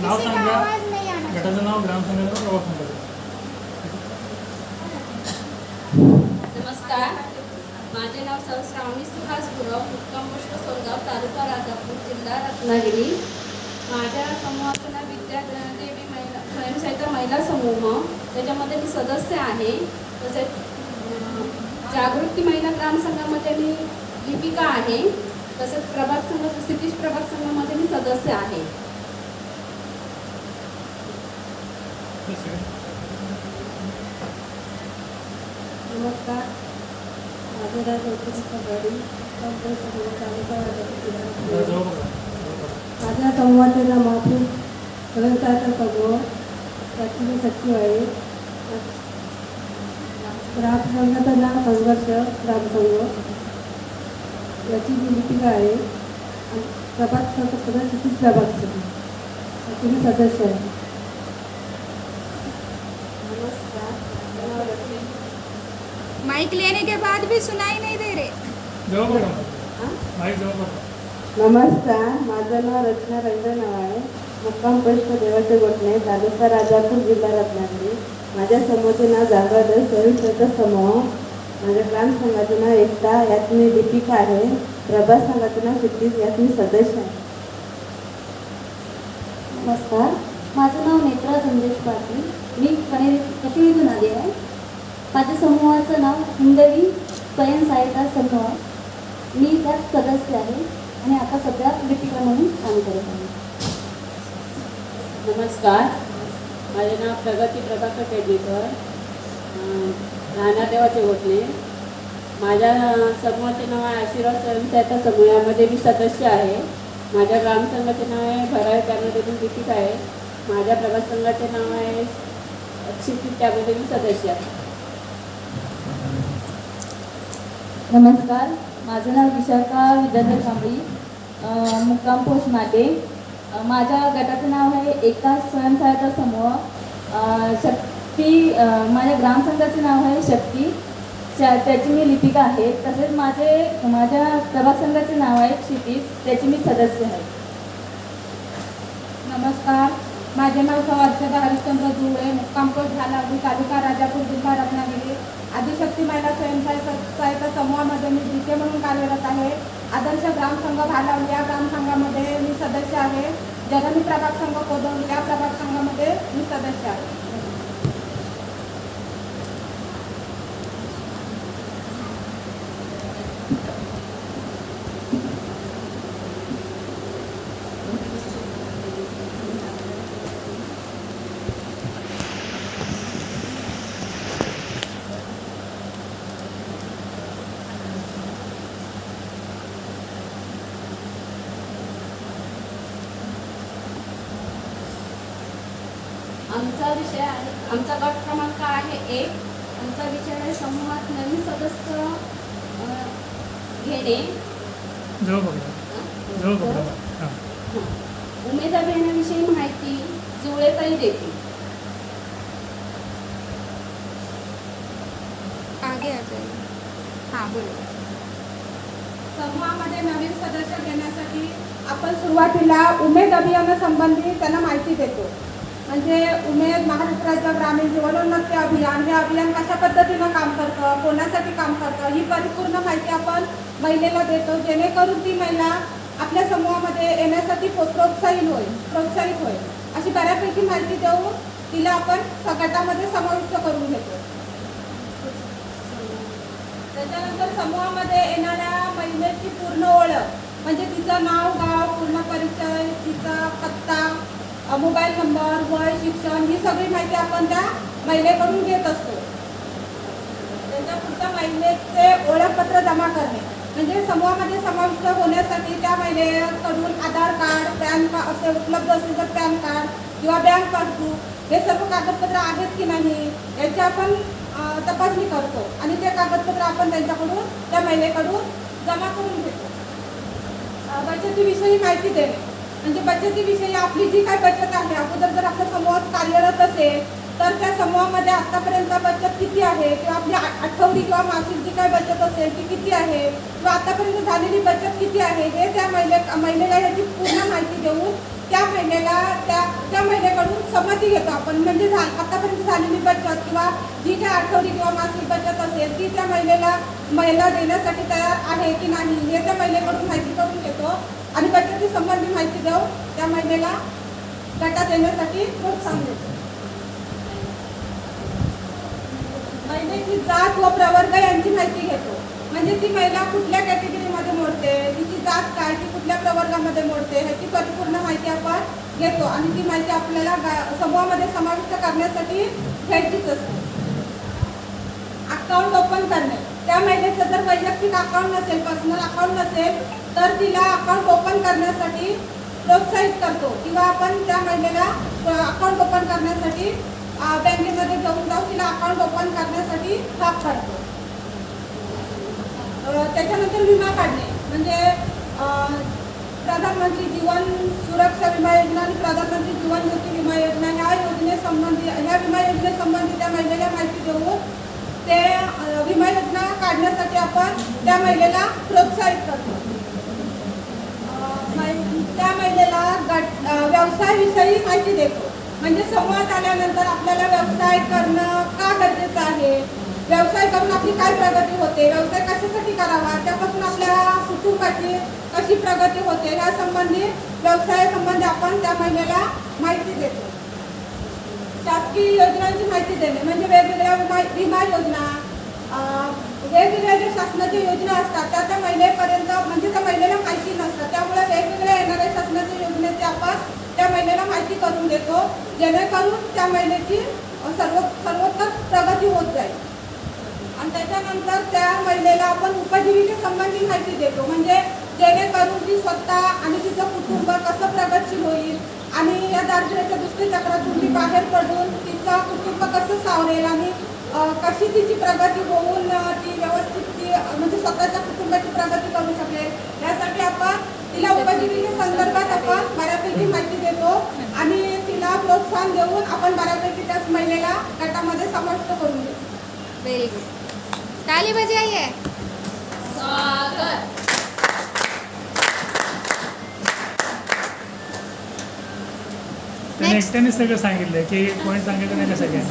नाव सांगा, गटाचं नाव, ग्रामसंघाचं नाव, प्रभाग संघाचं. नमस्कार, माझे नाव सौ श्रावणी सुहास गुरव, मुक्काम पोस्ट सोनगाव, तालुका राजापूर, जिल्हा रत्नागिरी. माझ्या समूहाचं नाव विद्यादेवी महिला स्वयंसहायता महिला समूह, त्याच्यामध्ये मी सदस्य आहे. तसेच जागृती महिला ग्रामसंघामध्ये मी लिपिका आहे. तसेच प्रभाग संघ क्षितिज प्रभाग संघामध्ये मी सदस्य आहे. नमस्कार, माझे नाव चौधरी पगाडी, तालुका राजापूर. माझ्या समूहाचे नाव महापूर स्वयंसहायता समूह, त्याची मी सचिव आहे. ग्रामसंघाचं नाव संघर्ष ग्रामसंघ, याची मी लिपिका आहे. प्रभाग संघ क्षितिज प्रभाग संघ, त्याची मी सदस्य आहे. माइक लेने के बाद भी सुनाई नहीं दे रहे. नमस्कार, माझं नाव रचना रंजन आहे. मुक्काम पोस्ट देवाचे गोठणे, तालुका राजापूर, जिल्हा रत्नागिरी. माझ्या समूहाचे नाव जागृत स्वयंसहायता समूह. माझ्या ग्रामसंघाचे नाव एकता, यात मी लिपिका आहे. प्रभाग संघाचे नाव क्षितिज, यात मी सदस्य आहे. नमस्कार, माझं नाव नेत्रा संदेश पाटील, मी कशिणीतून आली आहे. माझ्या समूहाचं नाव हिंदवी स्वयंसहायता समूह, मी त्यात सदस्य आहे आणि आता सध्या लिपिका म्हणून काम करत आहे. नमस्कार, माझे नाव प्रगती प्रभाकर केडीकर, राहणार देवाचे गोठणे. माझ्या समूहाचे नाव आहे आशीर्वाद स्वयंसहायता समूह, यामध्ये मी सदस्य आहे. माझ्या ग्रामसंघाचे नाव आहे भराळ, त्यामध्ये मी लिपिका आहे. माझ्या प्रभाग संघाचे नाव आहे क्षितिज, त्यामध्ये मी सदस्य आहे. नमस्कार, माझं नाव विशाखा विद्याधर कांबळी, मुक्काम पोस्ट माटे. माझ्या गटाचं नाव आहे एकता स्वयंसहायता समूह, शक्ती. माझ्या ग्रामसंघाचे नाव आहे शक्ती, त्याची मी लिपिका आहे. तसेच माझ्या प्रभाग संघाचे नाव आहे क्षितिज, त्याची मी सदस्य आहे. नमस्कार, माझे नाव सौ अर्चदा हरिश्चंद्र जुळे, मुक्काम पोस्ट झालावडी, तालुका राजापूर, जिल्हा रत्नागिरी. आदिशक्ती महिला स्वयंसहायता समूहामध्ये मी जीके म्हणून कार्यरत आहे. आदर्श ग्रामसंघ भालावली या ग्रामसंघामध्ये मी सदस्य आहे. जननी प्रभाग संघ कोदवली या प्रभाग संघामध्ये मी सदस्य आहे. आमचा विषय आहे, आमचा गट क्रमांक आहे 1. आमचा विषय आहे समूहात नवीन सदस्य घेणे. उमेद अभियानाविषयी माहिती जुळेताई देतील. आगे आ जाइए. हाँ बोलो. समूहामध्ये नवीन सदस्य घेण्यासाठी आपण सुरुवातीला उमेद अभियानासंबंधी त्यांना माहिती देतो. म्हणजे उमेद महाराष्ट्राचं ग्रामीण जीवनोन्नती अभियान, हे अभियान कशा पद्धतीनं काम करतं, कोणासाठी काम करतं, ही परिपूर्ण माहिती आपण महिलेला देतो, जेणेकरून ती महिला आपल्या समूहामध्ये येण्यासाठी प्रोत्साहित होईल. अशी बऱ्यापैकी माहिती देऊन तिला आपण गटामध्ये समाविष्ट करून घेतो. त्याच्यानंतर समूहामध्ये येणाऱ्या महिलेची पूर्ण ओळख, म्हणजे तिचं नाव, गाव, पूर्ण परिचय, तिचा पत्ता, मोबाईल नंबर, वय, शिक्षण, ही सगळी माहिती आपण त्या महिलेकडून घेत असतो. त्याच्या पुढच्या महिलेचे ओळखपत्र जमा करणे, म्हणजे समूहामध्ये समाविष्ट होण्यासाठी त्या महिलेकडून आधार कार्ड, पॅन कार्ड असे उपलब्ध असेल तर पॅन कार्ड किंवा बँक पासबुक, हे सर्व कागदपत्र आहेत की नाही याची आपण तपासणी करतो आणि ते कागदपत्र आपण त्यांच्याकडून, त्या महिलेकडून जमा करून घेतो. बचतीविषयी माहिती देणे, म्हणजे बचतीविषयी आपली जी काय बचत आहे, अगोदर जर आपल्या समूहात कार्यरत असेल तर त्या समूहामध्ये आत्तापर्यंत बचत किती आहे, किंवा आपली आठवडी किंवा मासिक जी काय बचत असेल ती किती आहे, किंवा आतापर्यंत झालेली बचत किती आहे, हे त्या महिलेला याची पूर्ण माहिती देऊन त्या महिलेला त्या महिलेकडून संमती घेतो आपण. म्हणजे आतापर्यंत झालेली बचत किंवा जी काही आठवडी किंवा मासिक बचत असेल ती त्या महिला देण्यासाठी तयार आहे की नाही हे त्या महिलेकडून माहिती करून घेतो आणि बचती संबंधी माहिती देऊन त्या महिलेला गटात येण्यासाठी प्रोत्साहन देतो. महिलेची जात व प्रवर्ग यांची माहिती घेतो. म्हणजे ती महिला कुठल्या कॅटेगरीमध्ये मोडते, तिची जात काय, ती कुठल्या प्रवर्गामध्ये मोडते ह्याची परिपूर्ण माहिती आपण घेतो आणि ती माहिती आपल्याला समूहामध्ये समाविष्ट करण्यासाठी घ्यायचीच असते. अकाउंट ओपन करणे. त्या महिलेचं जर वैयक्तिक अकाउंट नसेल, पर्सनल अकाउंट नसेल तर तिला अकाउंट ओपन करण्यासाठी प्रोत्साहित करतो किंवा आपण त्या महिलेला अकाउंट ओपन करण्यासाठी बँकेमध्ये घेऊन जाऊ तिला अकाउंट ओपन करण्यासाठी भाग पाडतो. त्याच्यानंतर विमा काढणे. म्हणजे प्रधानमंत्री जीवन सुरक्षा विमा योजना आणि प्रधानमंत्री जीवन ज्योती विमा योजना ह्या विमा योजनेसंबंधी त्या महिलेला माहिती देऊन ते विमा योजना काढण्यासाठी आपण त्या महिलेला प्रोत्साहित करतो. त्या महिलेला व्यवसायाविषयी माहिती देतो. म्हणजे समूहात आल्यानंतर आपल्याला व्यवसाय करणं का गरजेचं आहे, व्यवसाय करून आपली काय प्रगती होते, व्यवसाय कशासाठी करावा, त्यापासून आपल्या कुटुंबाची कशी प्रगती होते यासंबंधी व्यवसायासंबंधी आपण त्या महिलेला माहिती देतो. शासकीय योजनांची माहिती देणे. म्हणजे वेगवेगळ्या विमा योजना, वेगवेगळ्या ज्या शासनाच्या योजना असतात त्या महिलेपर्यंत म्हणजे त्या महिलेला माहिती नसतात. त्यामुळे वेगवेगळ्या येणाऱ्या शासनाच्या योजनेची आपण त्या महिलेला माहिती करून देतो जेणेकरून त्या महिलेची सर्वोत्तर प्रगती होत जाईल. आणि त्याच्यानंतर त्या महिलेला आपण उपजीविकेसंबंधी माहिती देतो. म्हणजे जेणेकरून ती स्वतः आणि तिचं कुटुंब कसं प्रगतशील होईल आणि या दारिद्र्याच्या दुष्टचक्रातून ती बाहेर पडून तिचं कुटुंब कसं सावरेल आणि कशी तिची प्रगती होऊन ती व्यवस्थित म्हणजे स्वतःच्या कुटुंबाची प्रगती करू शकेल यासाठी आपण तिला उपजीविकेसंदर्भात आपण बऱ्यापैकी माहिती देतो आणि तिला प्रोत्साहन देऊन आपण बऱ्यापैकी त्याच महिलेला गटामध्ये समाविष्ट करून देतो. Very good. ताली बजाइए. स्वागत. त्यांनी एकट्याने सगळं सांगितलंय की पॉईंट सांगितलं नाही का सगळ्यांनी?